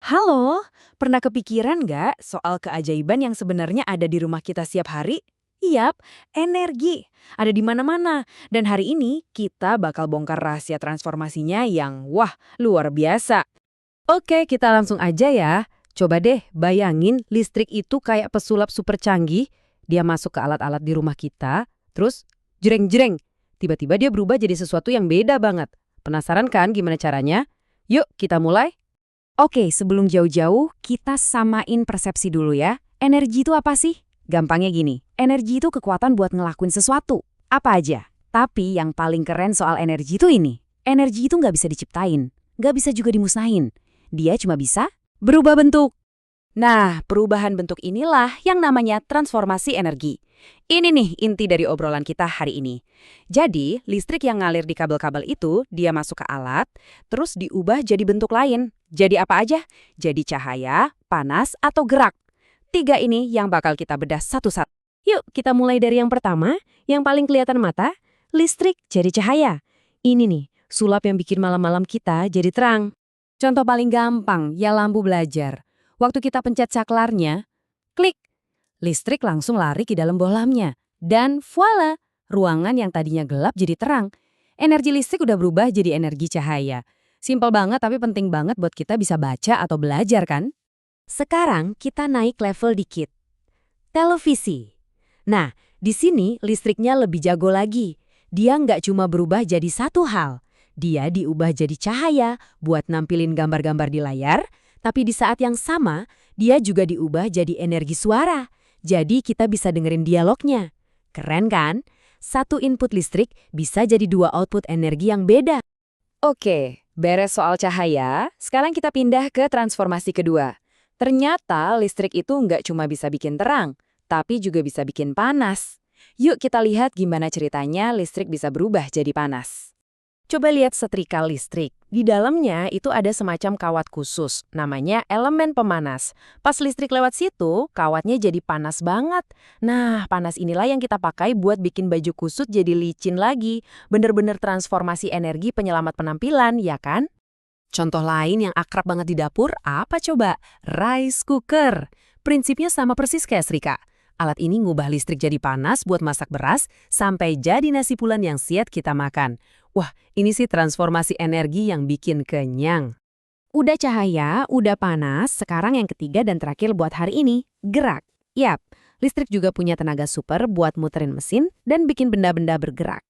Halo, pernah kepikiran nggak soal keajaiban yang sebenarnya ada di rumah kita setiap hari? Yap, energi. Ada di mana-mana. Dan hari ini kita bakal bongkar rahasia transformasinya yang wah, luar biasa. Oke, kita langsung aja ya. Coba deh bayangin listrik itu kayak pesulap super canggih. Dia masuk ke alat-alat di rumah kita, terus jreng-jreng. Tiba-tiba dia berubah jadi sesuatu yang beda banget. Penasaran kan gimana caranya? Yuk, kita mulai. Oke, sebelum jauh-jauh, kita samain persepsi dulu ya. Energi itu apa sih? Gampangnya gini, energi itu kekuatan buat ngelakuin sesuatu. Apa aja. Tapi yang paling keren soal energi itu ini. Energi itu nggak bisa diciptain, nggak bisa juga dimusnahin. Dia cuma bisa berubah bentuk. Nah, perubahan bentuk inilah yang namanya transformasi energi. Ini nih inti dari obrolan kita hari ini. Jadi, listrik yang ngalir di kabel-kabel itu, dia masuk ke alat, terus diubah jadi bentuk lain. Jadi apa aja? Jadi cahaya, panas, atau gerak. Tiga ini yang bakal kita bedah satu-satu. Yuk, kita mulai dari yang pertama, yang paling kelihatan mata, listrik jadi cahaya. Ini nih, sulap yang bikin malam-malam kita jadi terang. Contoh paling gampang, ya lampu belajar. Waktu kita pencet saklarnya, klik, listrik langsung lari ke dalam bohlamnya. Dan voila, ruangan yang tadinya gelap jadi terang. Energi listrik udah berubah jadi energi cahaya. Simpel banget tapi penting banget buat kita bisa baca atau belajar kan? Sekarang kita naik level dikit. Televisi. Nah, di sini listriknya lebih jago lagi. Dia nggak cuma berubah jadi satu hal. Dia diubah jadi cahaya buat nampilin gambar-gambar di layar, tapi di saat yang sama, dia juga diubah jadi energi suara. Jadi kita bisa dengerin dialognya. Keren kan? Satu input listrik bisa jadi dua output energi yang beda. Oke, beres soal cahaya, sekarang kita pindah ke transformasi kedua. Ternyata listrik itu nggak cuma bisa bikin terang, tapi juga bisa bikin panas. Yuk kita lihat gimana ceritanya listrik bisa berubah jadi panas. Coba lihat setrika listrik. Di dalamnya itu ada semacam kawat khusus, namanya elemen pemanas. Pas listrik lewat situ, kawatnya jadi panas banget. Nah, panas inilah yang kita pakai buat bikin baju kusut jadi licin lagi. Bener-bener transformasi energi penyelamat penampilan, ya kan? Contoh lain yang akrab banget di dapur, apa coba? Rice cooker. Prinsipnya sama persis kayak setrika. Alat ini ngubah listrik jadi panas buat masak beras sampai jadi nasi pulen yang siap kita makan. Wah, ini sih transformasi energi yang bikin kenyang. Udah cahaya, udah panas, sekarang yang ketiga dan terakhir buat hari ini, gerak. Yap, listrik juga punya tenaga super buat muterin mesin dan bikin benda-benda bergerak.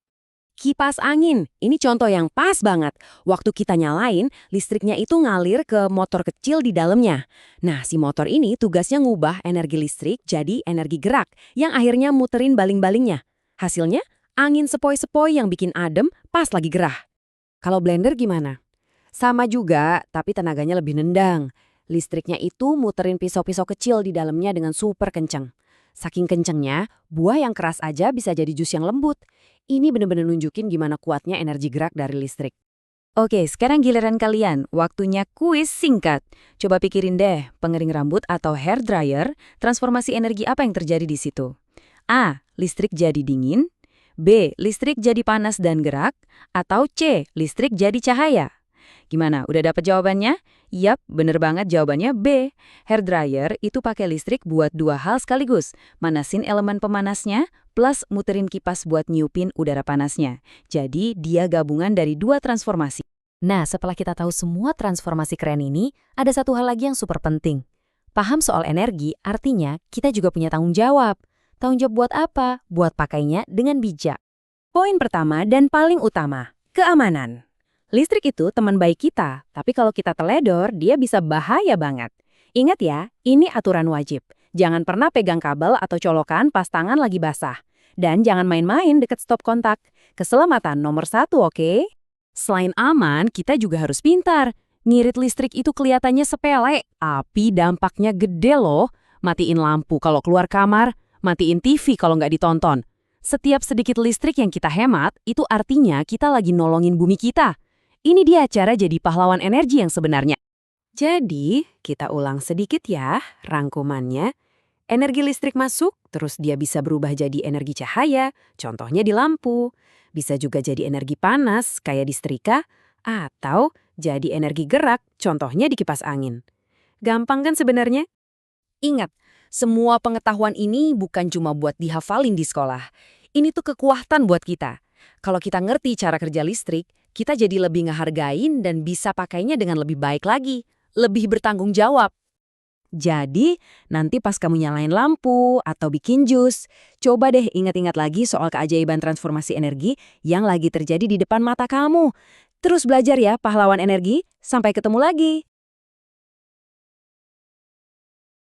Kipas angin, ini contoh yang pas banget. Waktu kita nyalain, listriknya itu ngalir ke motor kecil di dalamnya. Nah, si motor ini tugasnya ngubah energi listrik jadi energi gerak, yang akhirnya muterin baling-balingnya. Hasilnya, angin sepoi-sepoi yang bikin adem pas lagi gerah. Kalau blender gimana? Sama juga, tapi tenaganya lebih nendang. Listriknya itu muterin pisau-pisau kecil di dalamnya dengan super kenceng. Saking kencengnya, buah yang keras aja bisa jadi jus yang lembut. Ini bener-bener nunjukin gimana kuatnya energi gerak dari listrik. Oke, sekarang giliran kalian. Waktunya kuis singkat. Coba pikirin deh, pengering rambut atau hair dryer, transformasi energi apa yang terjadi di situ? A. Listrik jadi dingin. B. Listrik jadi panas dan gerak. Atau C. Listrik jadi cahaya. Gimana, udah dapet jawabannya? Yap, bener banget jawabannya B. Hair dryer itu pakai listrik buat dua hal sekaligus. Manasin elemen pemanasnya, plus muterin kipas buat niupin udara panasnya. Jadi, dia gabungan dari dua transformasi. Nah, setelah kita tahu semua transformasi keren ini, ada satu hal lagi yang super penting. Paham soal energi, artinya kita juga punya tanggung jawab. Tanggung jawab buat apa? Buat pakainya dengan bijak. Poin pertama dan paling utama, keamanan. Listrik itu teman baik kita, tapi kalau kita teledor, dia bisa bahaya banget. Ingat ya, ini aturan wajib. Jangan pernah pegang kabel atau colokan pas tangan lagi basah. Dan jangan main-main deket stop kontak. Keselamatan nomor satu, oke? Selain aman, kita juga harus pintar. Ngirit listrik itu kelihatannya sepele, tapi dampaknya gede loh. Matiin lampu kalau keluar kamar, matiin TV kalau nggak ditonton. Setiap sedikit listrik yang kita hemat, itu artinya kita lagi nolongin bumi kita. Ini dia cara jadi pahlawan energi yang sebenarnya. Jadi, kita ulang sedikit ya rangkumannya. Energi listrik masuk, terus dia bisa berubah jadi energi cahaya, contohnya di lampu. Bisa juga jadi energi panas, kayak di setrika, atau jadi energi gerak, contohnya di kipas angin. Gampang kan sebenarnya? Ingat, semua pengetahuan ini bukan cuma buat dihafalin di sekolah. Ini tuh kekuatan buat kita. Kalau kita ngerti cara kerja listrik, kita jadi lebih ngehargain dan bisa pakainya dengan lebih baik lagi. Lebih bertanggung jawab. Jadi, nanti pas kamu nyalain lampu atau bikin jus, coba deh ingat-ingat lagi soal keajaiban transformasi energi yang lagi terjadi di depan mata kamu. Terus belajar ya, pahlawan energi. Sampai ketemu lagi.